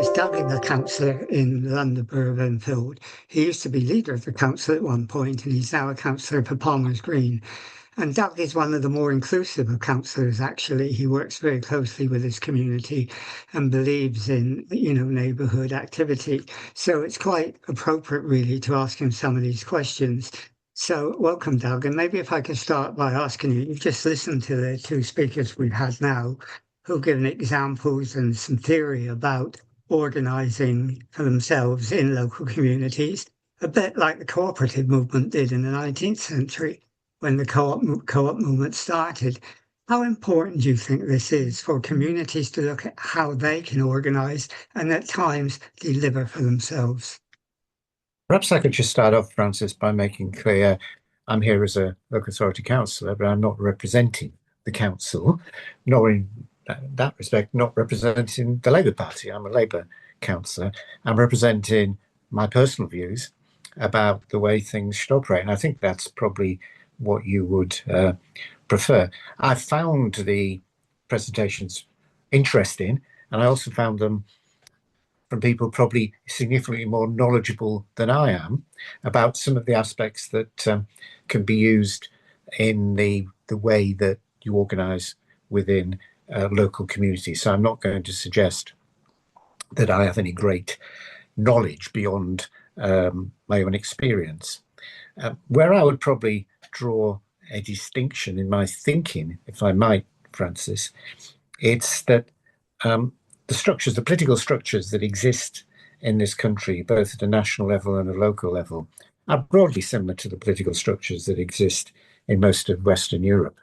is Doug is a councillor in the London Borough of Enfield. He used to be leader of the council at one point, and he's now a councillor for Palmer's Green. And Doug is one of the more inclusive of councillors, actually. He works very closely with his community and believes in, neighbourhood activity. So it's quite appropriate, really, to ask him some of these questions. So welcome, Doug. And maybe if I could start by asking you, you've just listened to the two speakers we've had now, who've given examples and some theory about organising for themselves in local communities, a bit like the cooperative movement did in the 19th century when the co-op movement started. How important do you think this is for communities to look at how they can organise and at times deliver for themselves? Perhaps I could just start off, Francis, by making clear I'm here as a local authority councillor, but I'm not representing the council, nor in that respect, not representing the Labour Party. I'm a Labour councillor. I'm representing my personal views about the way things should operate. And I think that's probably what you would prefer. I found the presentations interesting, and I also found them from people probably significantly more knowledgeable than I am about some of the aspects that can be used in the way that you organise within local communities. So I'm not going to suggest that I have any great knowledge beyond my own experience. Where I would probably draw a distinction in my thinking, if I might, Francis, it's that the political structures that exist in this country, both at a national level and a local level, are broadly similar to the political structures that exist in most of Western Europe.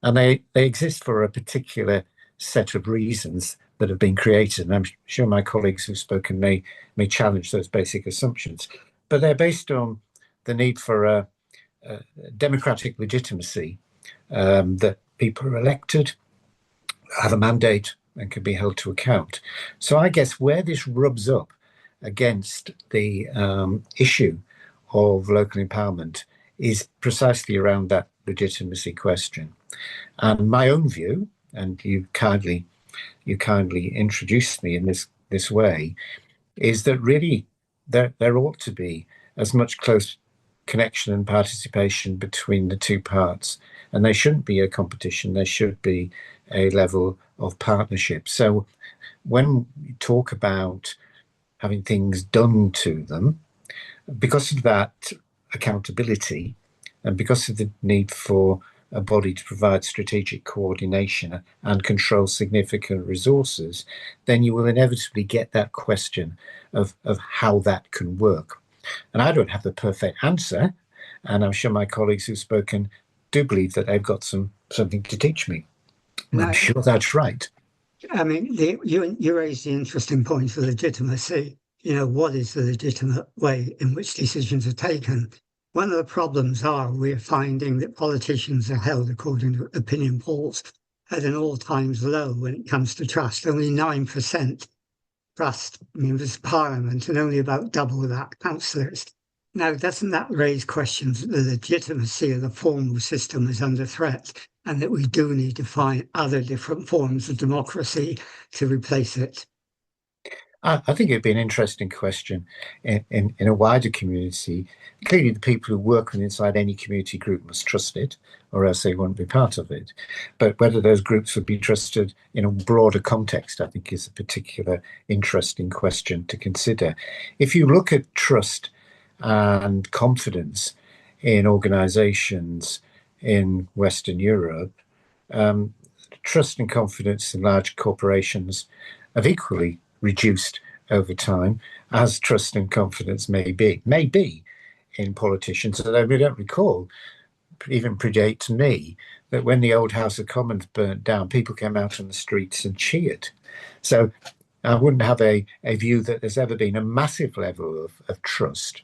And they exist for a particular set of reasons that have been created. And I'm sure my colleagues who've spoken may challenge those basic assumptions. But they're based on the need for a democratic legitimacy, that people are elected, have a mandate, and can be held to account. So I guess where this rubs up against the issue of local empowerment is precisely around that legitimacy question. And my own view, and you kindly introduced me in this way, is that really there ought to be as much close connection and participation between the two parts, and there shouldn't be a competition. There should be a level of partnership. So when we talk about having things done to them, because of that accountability and because of the need for a body to provide strategic coordination and control significant resources, then you will inevitably get that question of how that can work. And I don't have the perfect answer, and I'm sure my colleagues who've spoken do believe that they've got something to teach me. And I'm sure that's right. I mean, you raised the interesting point of legitimacy. What is the legitimate way in which decisions are taken? One of the problems we're finding that politicians are held, according to opinion polls, at an all-time low when it comes to trust. Only 9% trust members of Parliament, and only about double that councillors. Now, doesn't that raise questions that the legitimacy of the formal system is under threat, and that we do need to find other different forms of democracy to replace it? I think it'd be an interesting question in a wider community. Clearly, the people who work inside any community group must trust it, or else they won't be part of it. But whether those groups would be trusted in a broader context, I think, is a particular interesting question to consider. If you look at trust and confidence in organisations in Western Europe, trust and confidence in large corporations have equally reduced over time, as trust and confidence may be in politicians. Although we don't recall, even predates me, that when the old House of Commons burnt down, people came out on the streets and cheered. So I wouldn't have a view that there's ever been a massive level of trust.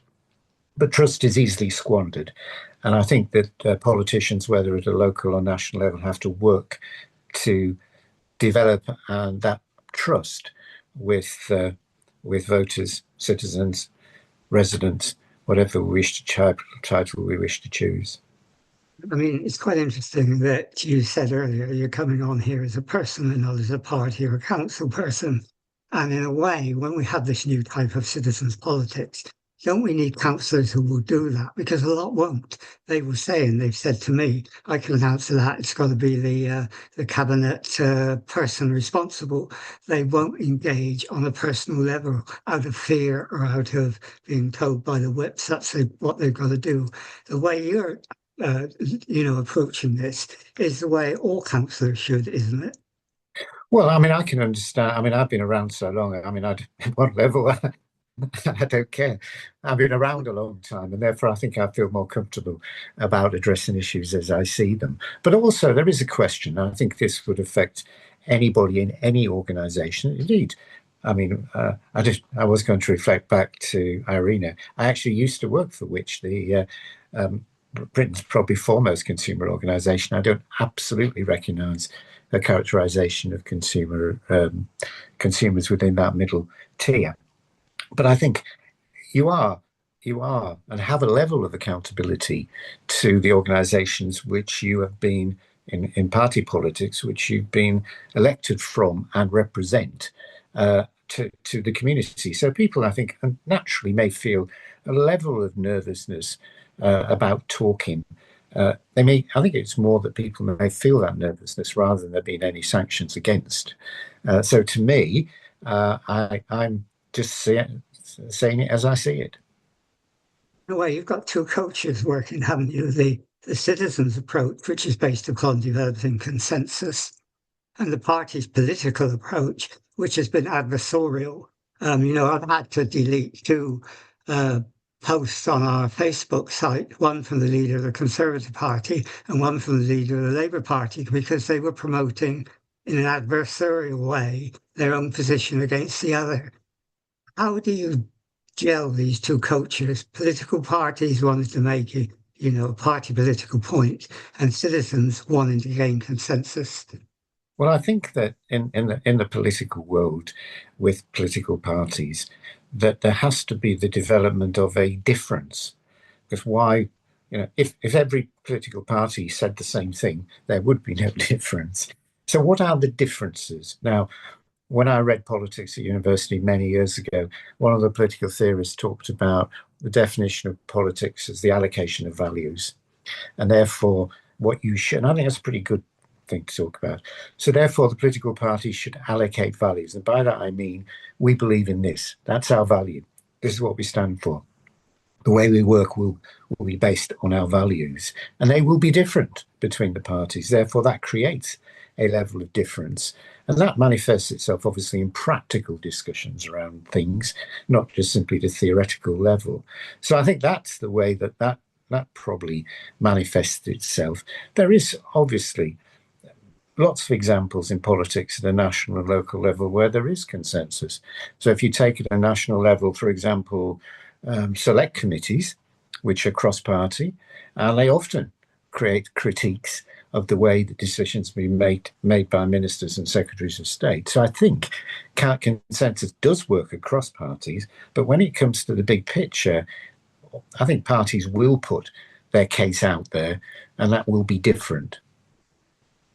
But trust is easily squandered. And I think that politicians, whether at a local or national level, have to work to develop that trust with voters, citizens, residents, whatever we wish to title we wish to choose. I mean, it's quite interesting that you said earlier you're coming on here as a person and not as a party or council person. And in a way, when we have this new type of citizens' politics, don't we need councillors who will do that? Because a lot won't. They will say, and they've said to me, I can answer that. It's got to be the cabinet person responsible. They won't engage on a personal level out of fear or out of being told by the whips that's what they've got to do. The way you're, approaching this is the way all councillors should, isn't it? Well, I mean, I can understand. I mean, I've been around so long. I mean, at one level, I don't care. I've been around a long time, and therefore I think I feel more comfortable about addressing issues as I see them. But also, there is a question. I think this would affect anybody in any organisation. Indeed, I mean, I was going to reflect back to Irina. I actually used to work for Which, the Britain's probably foremost consumer organisation. I don't absolutely recognise a characterisation of consumers within that middle tier. But I think you are and have a level of accountability to the organisations which you have been in party politics, which you've been elected from and represent to the community. So people, I think, naturally may feel a level of nervousness about talking. I think it's more that people may feel that nervousness rather than there being any sanctions against. So to me, I'm just saying it as I see it. In a way, you've got two coaches working, haven't you? The citizens' approach, which is based upon developing consensus, and the party's political approach, which has been adversarial. I've had to delete two posts on our Facebook site, one from the leader of the Conservative Party and one from the leader of the Labour Party, because they were promoting in an adversarial way their own position against the other. How do you gel these two cultures? Political parties wanting to make a party political point, and citizens wanting to gain consensus. Well, I think that in the political world, with political parties, that there has to be the development of a difference. Because why, if every political party said the same thing, there would be no difference. So what are the differences? Now, when I read politics at university many years ago, one of the political theorists talked about the definition of politics as the allocation of values. And therefore, what you should, and I think that's a pretty good thing to talk about. So therefore, the political parties should allocate values. And by that, I mean, we believe in this. That's our value. This is what we stand for. The way we work will be based on our values, and they will be different between the parties. Therefore, that creates a level of difference. And that manifests itself, obviously, in practical discussions around things, not just simply the theoretical level. So I think that's the way that probably manifests itself. There is obviously lots of examples in politics at a national and local level where there is consensus. So if you take it at a national level, for example, select committees, which are cross-party, and they often create critiques of the way that decisions have been made by ministers and secretaries of state. So I think consensus does work across parties, but when it comes to the big picture, I think parties will put their case out there, and that will be different.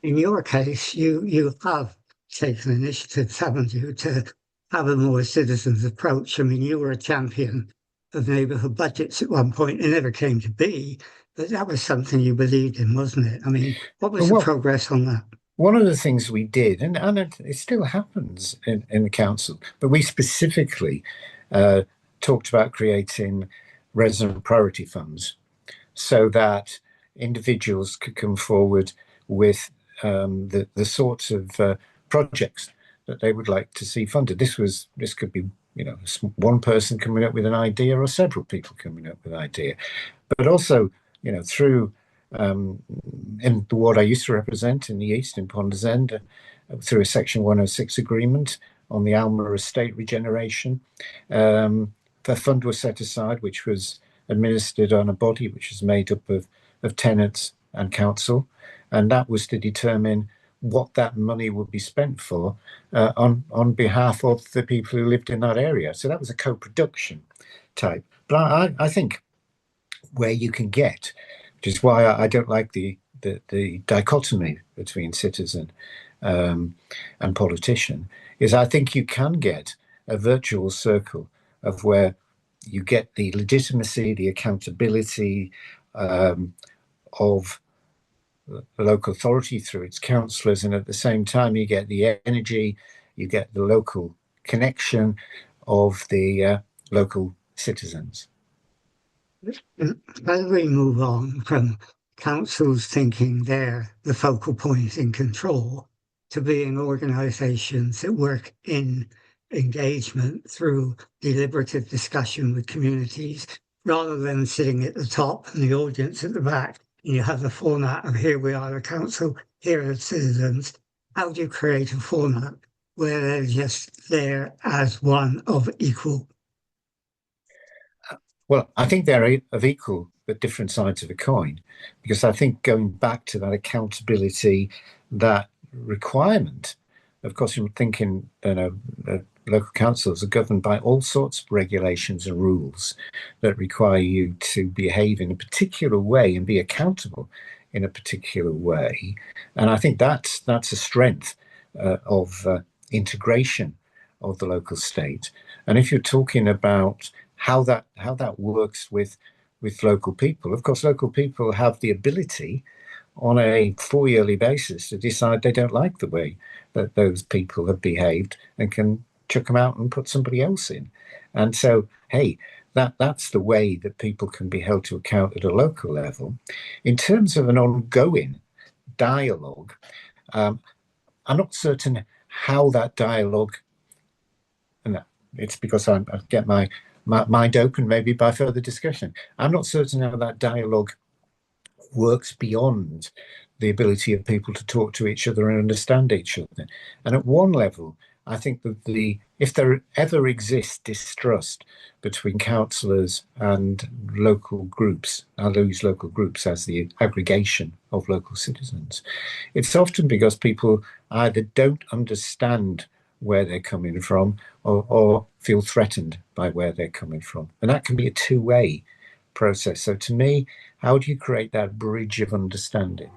In your case, you have taken initiatives, haven't you, to have a more citizens approach? I mean, you were a champion of neighbourhood budgets at one point. It never came to be, but that was something you believed in, wasn't it? I mean, what was the progress on that? One of the things we did, and it still happens in the council, but we specifically talked about creating resident priority funds so that individuals could come forward with the sorts of projects that they would like to see funded. This could be one person coming up with an idea or several people coming up with an idea, but also through in the ward I used to represent in the east in Ponders End, through a Section 106 agreement on the Alma estate regeneration, the fund was set aside, which was administered on a body which is made up of tenants and council, and that was to determine what that money would be spent for on behalf of the people who lived in that area. So that was a co-production type. But I think where you can get, which is why I don't like the dichotomy between citizen and politician, is I think you can get a virtual circle of where you get the legitimacy, the accountability of the local authority through its councillors, and at the same time you get the energy, you get the local connection of the local citizens. As we move on from councils thinking they're the focal point in control to being organisations that work in engagement through deliberative discussion with communities, rather than sitting at the top and the audience at the back, you have the format of here we are, the council, here are the citizens. How do you create a format where they're just there as one of equal? Well, I think they're of equal but different sides of a coin, because I think going back to that accountability, that requirement, of course, you're thinking, local councils are governed by all sorts of regulations and rules that require you to behave in a particular way and be accountable in a particular way. And I think that's a strength of integration of the local state. And if you're talking about how that works with local people, of course, local people have the ability on a 4-yearly basis to decide they don't like the way that those people have behaved and can chuck them out and put somebody else in. And so, hey, that's the way that people can be held to account at a local level. In terms of an ongoing dialogue, I'm not certain how that dialogue, and it's because I get my mind open maybe by further discussion. I'm not certain how that dialogue works beyond the ability of people to talk to each other and understand each other. And at one level, I think that if there ever exists distrust between councillors and local groups, I'll use local groups as the aggregation of local citizens, it's often because people either don't understand where they're coming from or feel threatened by where they're coming from. And that can be a two-way process. So to me, how do you create that bridge of understanding?